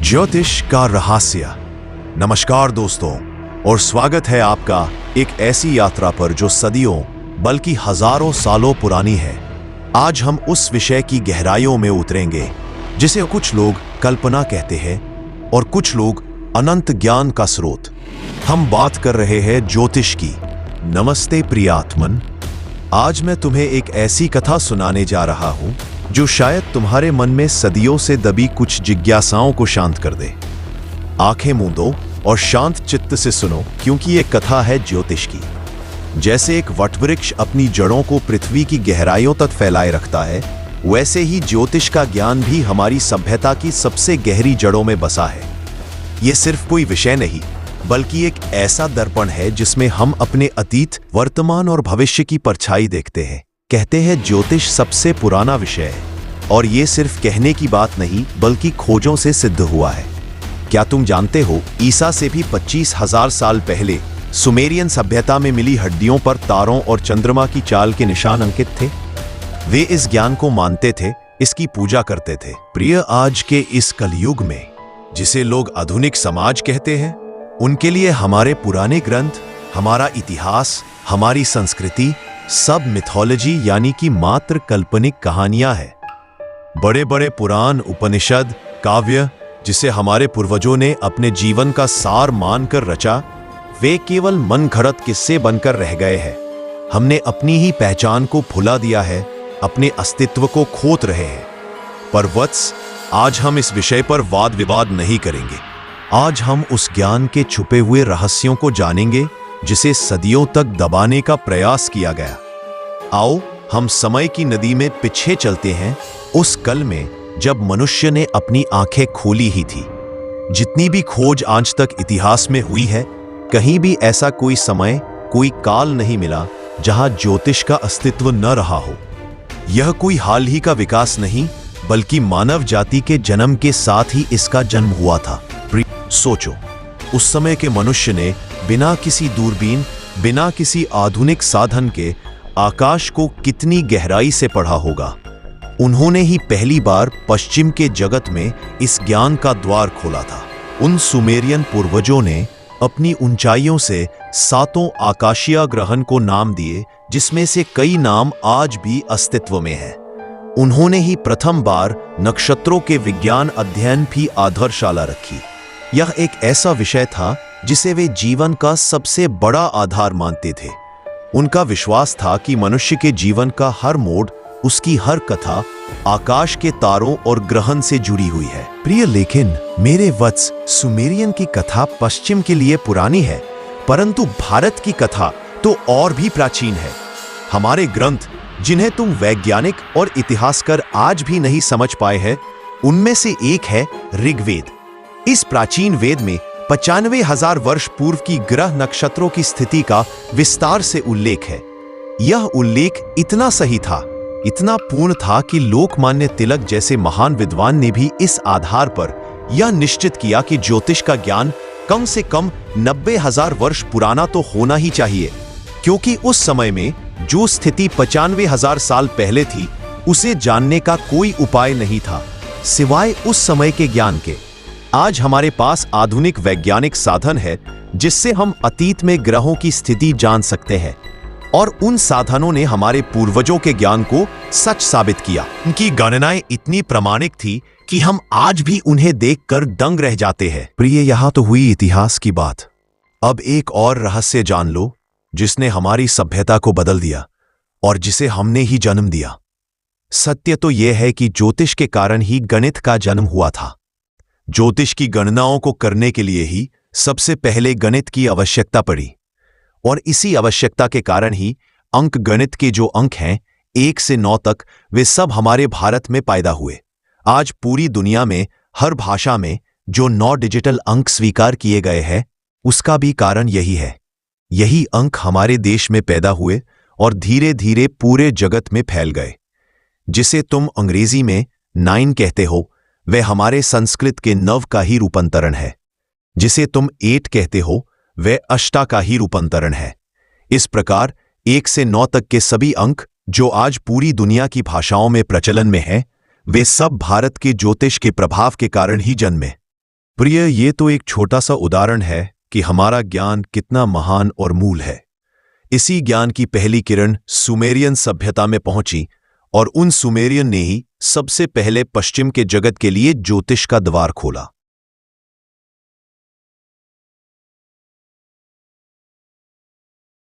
ज्योतिष का रहस्य। नमस्कार दोस्तों, और स्वागत है आपका एक ऐसी यात्रा पर जो सदियों बल्कि हजारों सालों पुरानी है। आज हम उस विषय की गहराइयों में उतरेंगे जिसे कुछ लोग कल्पना कहते हैं और कुछ लोग अनंत ज्ञान का स्रोत। हम बात कर रहे हैं ज्योतिष की। नमस्ते प्रियात्मन, आज मैं तुम्हें एक ऐसी कथा सुनाने जा रहा हूं जो शायद तुम्हारे मन में सदियों से दबी कुछ जिज्ञासाओं को शांत कर दे। आंखें मूंदो और शांत चित्त से सुनो, क्योंकि ये कथा है ज्योतिष की। जैसे एक वटवृक्ष अपनी जड़ों को पृथ्वी की गहराइयों तक फैलाए रखता है, वैसे ही ज्योतिष का ज्ञान भी हमारी सभ्यता की सबसे गहरी जड़ों में बसा है। ये सिर्फ कोई विषय नहीं, बल्कि एक ऐसा दर्पण है जिसमें हम अपने अतीत, वर्तमान और भविष्य की परछाई देखते हैं। कहते हैं ज्योतिष सबसे पुराना विषय है, और ये सिर्फ कहने की बात नहीं बल्कि खोजों से सिद्ध हुआ है। क्या तुम जानते हो, ईसा से भी 25,000 साल पहले सुमेरियन सभ्यता में मिली हड्डियों पर तारों और चंद्रमा की चाल के निशान अंकित थे। वे इस ज्ञान को मानते थे, इसकी पूजा करते थे। प्रिय, आज के इस कलयुग में जिसे लोग आधुनिक समाज कहते हैं, उनके लिए हमारे पुराने ग्रंथ, हमारा इतिहास, हमारी संस्कृति सब मिथोलॉजी यानी कि मात्र काल्पनिक कहानियां हैं। बड़े बड़े पुराण, उपनिषद, काव्य जिसे हमारे पूर्वजों ने अपने जीवन का सार मानकर रचा, वे केवल मन घड़त किस्से बनकर रह गए हैं। हमने अपनी ही पहचान को भुला दिया है, अपने अस्तित्व को खोत रहे हैं। पर वत्स, आज हम इस विषय पर वाद विवाद नहीं करेंगे। आज हम उस ज्ञान के छुपे हुए रहस्यों को जानेंगे जिसे सदियों तक दबाने का प्रयास किया गया। आओ हम समय की नदी में पीछे चलते हैं, उस कल में जब मनुष्य ने अपनी आंखें खोली ही थी। जितनी भी खोज आज तक इतिहास में हुई है, कहीं भी ऐसा कोई समय, कोई काल नहीं मिला जहां ज्योतिष का अस्तित्व न रहा हो। यह कोई हाल ही का विकास नहीं, बल्कि मानव जाति के जन्म के साथ ही इसका जन्म हुआ था। सोचो, उस समय के मनुष्य ने बिना किसी दूरबीन, बिना किसी आधुनिक साधन के आकाश को कितनी गहराई से पढ़ा होगा। उन्होंने ही पहली बार पश्चिम के जगत में इस ज्ञान का द्वार खोला था। उन सुमेरियन पूर्वजों ने अपनी ऊंचाइयों से 7 आकाशीय ग्रहण को नाम दिए, जिसमें से कई नाम आज भी अस्तित्व में हैं। उन्होंने ही प्रथम बार नक्षत्रों के विज्ञान अध्ययन की आधारशिला रखी। यह एक ऐसा विषय था जिसे वे जीवन का सबसे बड़ा आधार मानते थे। उनका विश्वास था कि मनुष्य के जीवन का हर मोड़, उसकी हर कथा आकाश के तारों और ग्रहण से जुड़ी हुई है। प्रिय, लेकिन मेरे वत्स, सुमेरियन की कथा पश्चिम के लिए पुरानी है, परंतु भारत की कथा तो और भी प्राचीन है। हमारे ग्रंथ, जिन्हें तुम वैज्ञानिक और इतिहासकार आज भी नहीं समझ पाए हैं, उनमें से एक है ऋग्वेद। इस प्राचीन वेद में 95,000 वर्ष पूर्व की ग्रह नक्षत्रों की स्थिति का विस्तार से उल्लेख है। यह उल्लेख इतना सही था, इतना पूर्ण था कि लोकमान्य तिलक जैसे महान विद्वान ने भी इस आधार पर यह निश्चित किया कि ज्योतिष का ज्ञान कम से कम 90,000 वर्ष पुराना तो होना ही चाहिए, क्योंकि उस समय में जो स्थिति 95,000 साल पहले थी, उसे जानने का कोई उपाय नहीं था सिवाय उस समय के ज्ञान के। आज हमारे पास आधुनिक वैज्ञानिक साधन है जिससे हम अतीत में ग्रहों की स्थिति जान सकते हैं, और उन साधनों ने हमारे पूर्वजों के ज्ञान को सच साबित किया। उनकी गणनाएं इतनी प्रामाणिक थी कि हम आज भी उन्हें देखकर दंग रह जाते हैं। प्रिय, यहां तो हुई इतिहास की बात। अब एक और रहस्य जान लो जिसने हमारी सभ्यता को बदल दिया और जिसे हमने ही जन्म दिया। सत्य तो यह है कि ज्योतिष के कारण ही गणित का जन्म हुआ था। ज्योतिष की गणनाओं को करने के लिए ही सबसे पहले गणित की आवश्यकता पड़ी, और इसी आवश्यकता के कारण ही अंक गणित के जो अंक हैं 1 से 9 तक, वे सब हमारे भारत में पैदा हुए। आज पूरी दुनिया में हर भाषा में जो 9 डिजिटल अंक स्वीकार किए गए हैं, उसका भी कारण यही है। यही अंक हमारे देश में पैदा हुए और धीरे धीरे पूरे जगत में फैल गए। जिसे तुम अंग्रेजी में 9 कहते हो, वह हमारे संस्कृत के 9 का ही रूपांतरण है। जिसे तुम 8 कहते हो, वह अष्टा का ही रूपांतरण है। इस प्रकार 1 से 9 तक के सभी अंक जो आज पूरी दुनिया की भाषाओं में प्रचलन में हैं, वे सब भारत के ज्योतिष के प्रभाव के कारण ही जन्मे। प्रिय, ये तो एक छोटा सा उदाहरण है कि हमारा ज्ञान कितना महान और मूल है। इसी ज्ञान की पहली किरण सुमेरियन सभ्यता में पहुंची और उन सुमेरियन ने ही सबसे पहले पश्चिम के जगत के लिए ज्योतिष का द्वार खोला।